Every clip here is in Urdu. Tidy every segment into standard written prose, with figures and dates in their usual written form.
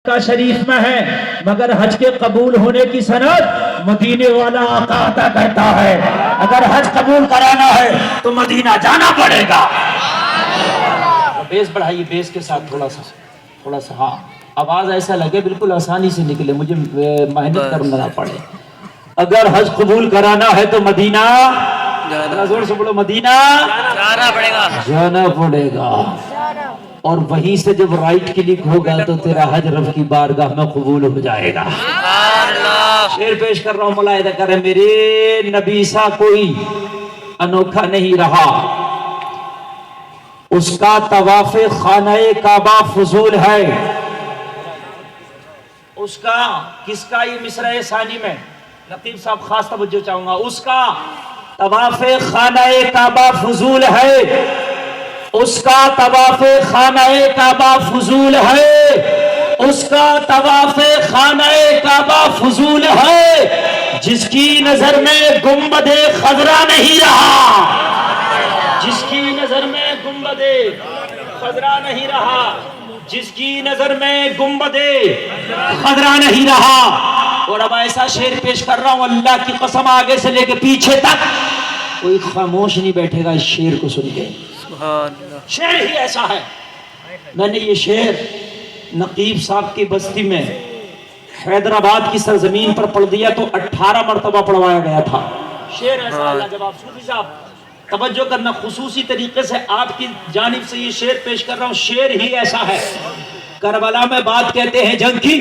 مکہ شریف میں ہے، مگر حج کے قبول ہونے کی سند مدینے والا آقا عطا کرتا ہے۔ اگر حج قبول کرانا ہے تو مدینہ جانا پڑے گا۔ بیس بڑھائیے، بیس کے ساتھ تھوڑا سا ہاں، آواز ایسا لگے بالکل آسانی سے نکلے، مجھے محنت کرنا نہ پڑے۔ اگر حج قبول کرانا ہے تو مدینہ، زور سے بولو، مدینہ جانا پڑے گا۔ اور وہیں سے جب رائٹ کلک ہوگا تو تیرا حج رب کی بارگاہ میں قبول ہو جائے گا۔ شعر پیش کر رہا ہوں، ملاحظہ کریں، میرے نبی سا کوئی انوکھا نہیں رہا، اس کا طواف خانہ کعبہ فضول ہے۔ اس کا، کس کا؟ یہ مصرع ثانی میں لطیف صاحب خاص توجہ چاہوں گا۔ اس کا طواف خانہ کعبہ فضول ہے، اس کا طواف خانہ کعبہ فضول ہے، اس کا طواف خانہ کعبہ فضول ہے، جس کی نظر میں گنبد خضرا نہیں رہا، جس کی نظر میں گنبد خضرا نہیں رہا، جس کی نظر میں گنبد خضرا نہیں رہا۔ اور اب ایسا شعر پیش کر رہا ہوں، اللہ کی قسم آگے سے لے کے پیچھے تک کوئی خاموش نہیں بیٹھے گا اس شعر کو سن کے۔ شعر ہی ایسا ہے۔ میں نے یہ شعر نقیب صاحب کی بستی میں حیدرآباد کی سرزمین پر پڑھ دیا تو 18 مرتبہ پڑھوایا گیا تھا۔ شعر ایسا ہے، جب آپ صوفی صاحب توجہ کرنا، خصوصی طریقے سے آپ کی جانب سے یہ شعر پیش کر رہا ہوں، شعر ہی ایسا ہے۔ کربلا میں بات کہتے ہیں جنگ کی،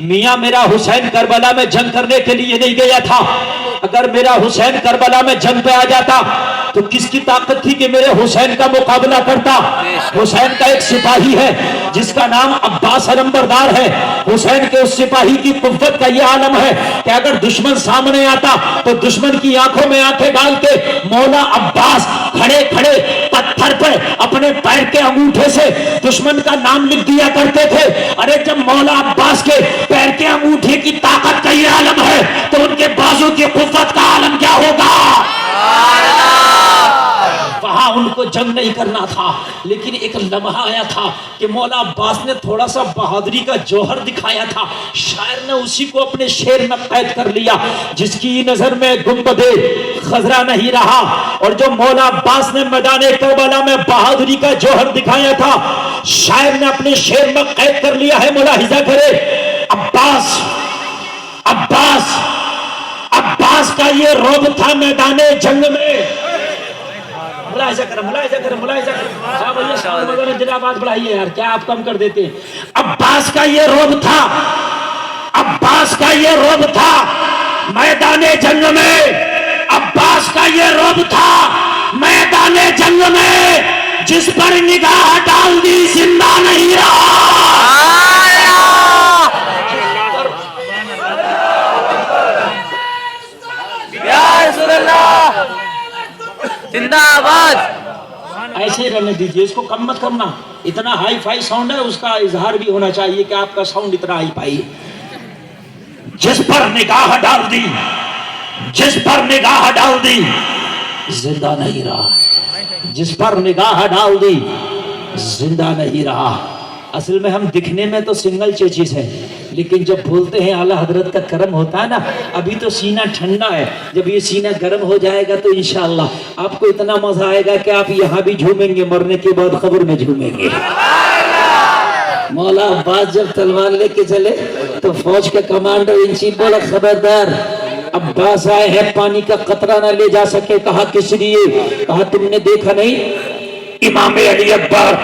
میاں میرا حسین کربلا میں جنگ کرنے کے لیے نہیں گیا تھا، اگر میرا حسین کربلا میں جنگ پہ آ جاتا تو کس کی طاقت تھی کہ میرے حسین کا مقابلہ کرتا؟ حسین کا ایک سپاہی ہے جس کا نام عباس علمبردار ہے۔ حسین کے اس سپاہی کی قوت کا یہ عالم ہے کہ اگر دشمن سامنے آتا تو دشمن کی آنکھوں میں آنکھیں ڈال کے مولا عباس کھڑے کھڑے پتھر پر اپنے پیر کے انگوٹھے سے دشمن کا نام لکھ دیا کرتے تھے۔ ارے جب مولا عباس کے پیر کے انگوٹھے کی طاقت کا یہ عالم ہے تو ان کے بازو کی قوت کا عالم کیا ہوگا؟ وہاں ان کو جنگ نہیں کرنا تھا، لیکن ایک لمحہ آیا تھا کہ مولا عباس نے تھوڑا سا بہادری کا جوہر دکھایا تھا، شاعر نے اسی کو اپنے شعر میں قید کر لیا، جس کی نظر میں گنبد خضرا نہیں رہا۔ اور جو مولا عباس نے میدان کربلا میں بہادری کا جوہر دکھایا تھا، شاعر نے اپنے شعر میں قید کر لیا ہے۔ ملاحظہ کرے، عباس عباس عباس کا یہ رعب تھا میدان جنگ میں۔ ملاحظہ کریں، ملاحظہ کریں، ملاحظہ کریں، صاحب یہ شاعر مگر جناب بات بڑھائیے یار، کیا آپ کم کر دیتے ہیں؟ عباس کا یہ رعب تھا، عباس کا یہ رعب تھا میدان جنگ میں، عباس کا یہ رعب تھا میدان جنگ میں، جس پر نگاہ ڈال دی زندہ نہیں رہا۔ زندہ آباد۔ ایسے ہی رہنے دیجئے، اس کو کم مت کرنا، اتنا ہائی فائی ساؤنڈ ہے، اس کا اظہار بھی ہونا چاہیے کہ آپ کا ساؤنڈ اتنا ہائی فائی ہے۔ جس پر نگاہ ڈال دی، جس پر نگاہ ڈال دی زندہ نہیں رہا، جس پر نگاہ ڈال دی زندہ نہیں رہا۔ اصل میں ہم دکھنے میں تو سنگل چیچیز ہیں، لیکن جب بولتے ہیں اعلیٰ حضرت کا کرم ہوتا ہے نا، ابھی تو سینہ ٹھنڈا ہے، جب یہ سینہ گرم ہو جائے گا تو انشاءاللہ آپ کو اتنا مزہ آئے گا کہ آپ یہاں بھی جھومیں گے، مرنے کے بعد قبر میں جھومیں گے۔ مولا عباس جب تلوار لے کے چلے تو فوج کا کمانڈر ان چیف بولا، خبردار، عباس آئے ہیں، پانی کا قطرہ نہ لے جا سکے۔ کہا کس لیے؟ کہا تم نے دیکھا نہیں امام علی اکبر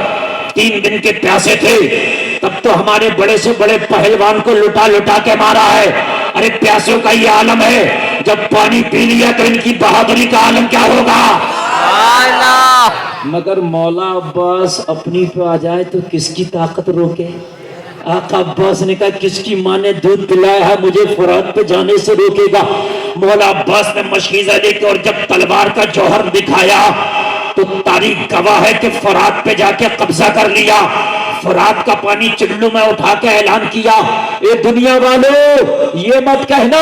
3 دن کے پیاسے تھے، تب تو ہمارے بڑے سے بڑے پہلوان کو لٹا لٹا کے مارا ہے۔ ارے پیاسوں کا یہ عالم ہے، جب پانی پی لیا تو ان کی بہادری کا عالم کیا ہوگا؟ مگر مولا عباس اپنی پہ آ جائے تو کس کی طاقت روکے؟ آقا عباس نے کہا کس کی ماں نے دودھ پلایا ہے مجھے فرات پہ جانے سے روکے گا؟ مولا عباس نے مشکیزہ دے کے اور جب تلوار کا جوہر دکھایا تو تاریخ گواہ ہے کہ فرات پہ جا کے قبضہ کر لیا، فرات کا پانی چلو میں اٹھا کے اعلان کیا، اے دنیا والو یہ مت کہنا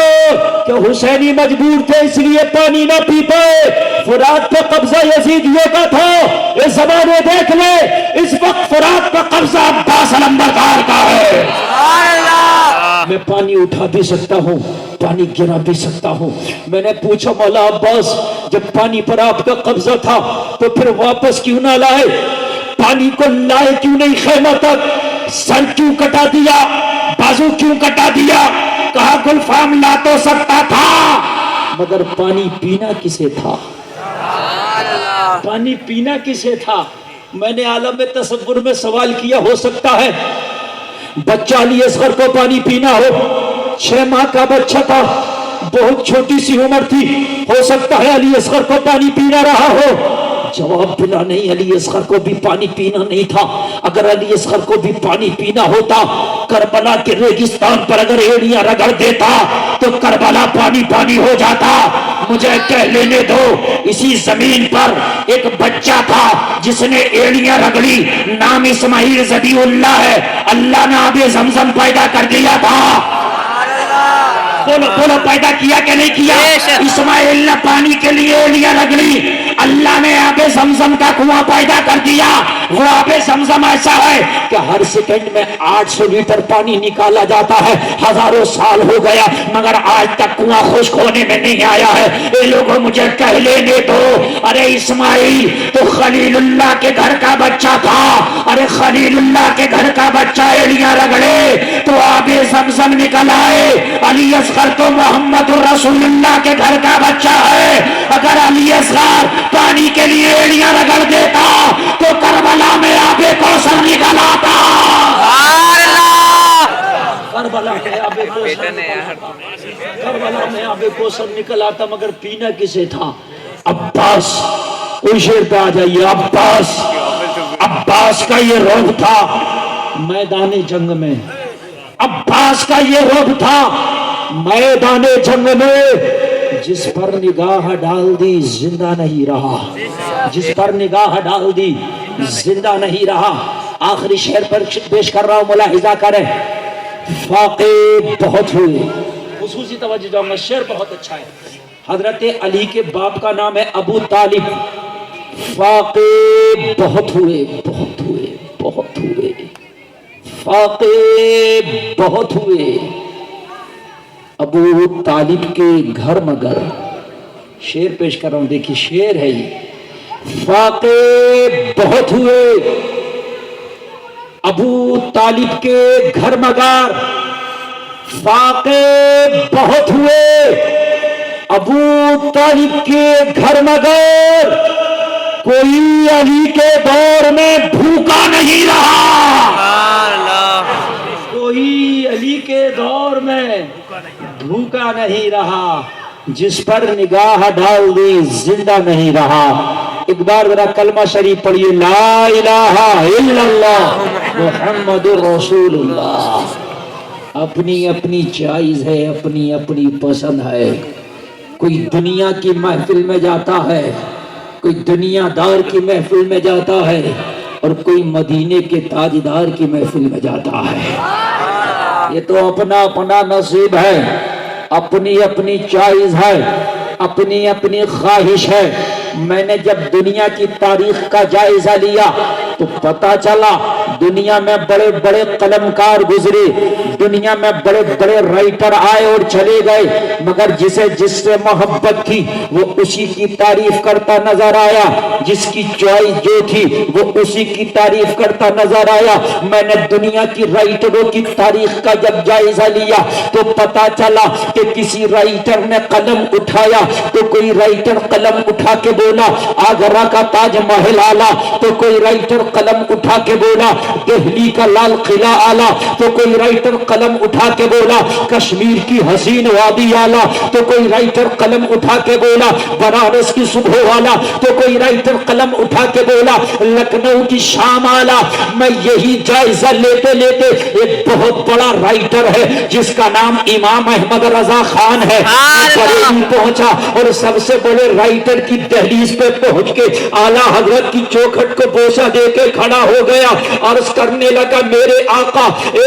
کہ حسینی مجبور تھے اس لیے پانی نہ پی پائے، فرات پہ قبضہ یزیدیوں کا تھا، یہ زمانے دیکھ لے، اس وقت فرات پہ قبضہ عباس علمبردار کا ہے۔ میں پانی اٹھا بھی سکتا ہوں، پانی گرا بھی سکتا ہوں۔ میں نے پوچھا مولا عباس جب پانی پر آپ کا قبضہ تھا تو پھر واپس کیوں نہ لائے؟ پانی کو لائے کیوں نہیں خیمہ تک؟ سر کیوں کٹا دیا؟ بازو کیوں کٹا دیا؟ کہا گلفام لا تو سکتا تھا مگر پانی پینا کسے تھا؟ پانی پینا کسے تھا؟ میں نے عالم تصور میں سوال کیا، ہو سکتا ہے بچہ علی اصغر کو پانی پینا ہو، 6 ماہ کا بچہ تھا، بہت چھوٹی سی عمر تھی، ہو سکتا ہے علی اصغر کو پانی پینا رہا ہو۔ جواب ملا نہیں، علی اصغر کو بھی پانی پینا نہیں تھا۔ اگر علی اصغر کو بھی پانی پینا ہوتا، کربلا کے ریگستان پر اگر ایڑیاں رگڑ دیتا تو کربلا پانی پانی ہو جاتا۔ مجھے کہہ لینے دو، اسی زمین پر ایک بچہ تھا جس نے ایڑیاں رگڑی، نام اسماعیل ذبیح اللہ ہے، اللہ نے آب زمزم پیدا کر دیا تھا۔ بولو بولو، پیدا کیا کہ نہیں کیا؟ اسماعیل نے پانی کے لیے ایڑیاں رگڑی، اللہ نے آب زمزم کا کنواں پیدا کر دیا۔ وہ آب زمزم ایسا ہے کہ ہر سیکنڈ میں 800 لیٹر پانی نکالا جاتا ہے، ہزاروں سال ہو گیا مگر آج تک کنواں خشک ہونے میں نہیں آیا ہے۔ اے لوگوں مجھے کہہ لینے دو، ارے اسماعیل تو خلیل اللہ کے گھر کا بچہ تھا، ارے خلیل اللہ کے گھر کا بچہ ایڑیاں رگڑے تو آب زمزم نکل آئے۔ علی اصغر تو محمد رسول اللہ کے گھر کا بچہ ہے، اگر علی اصغر پانی کے لیے ایڑیاں رگڑ دیتا تو کربلا میں آب کوثر نکل آتا۔ کربلا میں آب کوثر نکل آتا مگر پینا کسے تھا؟ عباس، کوئی شیر پہ آ جائیے۔ عباس کا یہ رعب تھا میدان جنگ میں، عباس کا یہ رعب تھا میدان جنگ میں، جس پر نگاہ ڈال دی زندہ نہیں رہا، جس پر نگاہ ڈال دی زندہ نہیں رہا۔ آخری شعر پر پیش کر رہا ہوں، ملاحظہ کریں۔ فاقے بہت ہوئے، خصوصی توجہ جاؤں گا، شعر بہت اچھا ہے۔ حضرت علی کے باپ کا نام ہے ابو طالب۔ فاقے بہت ہوئے، بہت ہوئے، بہت ہوئے، فاقے بہت ہوئے ابو طالب کے گھر مگر۔ شعر پیش کر رہا ہوں، دیکھیے شعر ہے یہ۔ فاقے بہت ہوئے ابو طالب کے گھر مگر، فاقے بہت ہوئے ابو طالب کے گھر مگر، کوئی علی کے دور میں بھوکا نہیں رہا، کوئی علی کے دور میں بھوکا نہیں رہا، جس پر نگاہ ڈال دی زندہ نہیں رہا۔ ایک بار ذرا کلمہ شریف پڑھیے، لا الہ الا اللہ محمد رسول اللہ۔ اپنی اپنی چائز ہے، اپنی اپنی پسند ہے۔ کوئی دنیا کی محفل میں جاتا ہے، کوئی دنیا دار کی محفل میں جاتا ہے، اور کوئی مدینے کے تاجدار کی محفل میں جاتا ہے۔ یہ تو اپنا اپنا نصیب ہے، اپنی اپنی چائز ہے، اپنی اپنی خواہش ہے۔ میں نے جب دنیا کی تاریخ کا جائزہ لیا تو پتا چلا دنیا میں بڑے بڑے قلمکار گزرے، دنیا میں بڑے بڑے رائٹر آئے اور چلے گئے، مگر جسے جس سے محبت تھی وہ اسی کی تعریف کرتا نظر آیا، جس کی چوائس جو تھی وہ اسی کی تعریف کرتا نظر آیا۔ میں نے دنیا کی رائٹروں کی تاریخ کا جب جائزہ لیا تو پتا چلا کہ کسی رائٹر نے قلم اٹھایا تو کوئی رائٹر قلم اٹھا کے بولا آگرہ کا تاج محل آلہ، تو کوئی رائٹر قلم اٹھا کے بولا دہلی کا لال قلعہ آلہ، تو کوئی رائٹر قلم اٹھا کے بولا کشمیر کی حسین وادی آلہ، تو کوئی رائٹر قلم اٹھا کے بولا بنارس کی صبح والا، تو کوئی رائٹر قلم اٹھا کے بولا لکھنؤ کی شام آلہ۔ میں یہی جائزہ لیتے لیتے ایک بہت بڑا رائٹر ہے جس کا نام امام احمد رضا خان ہے، بریلی پہنچا اور سب سے بڑے رائٹر کی دہلیز پہ پہنچ کے اعلیٰ حضرت کی چوکھٹ کو بوسہ دے کے کھڑا ہو گیا، عرض کرنے لگا میرے آقا اے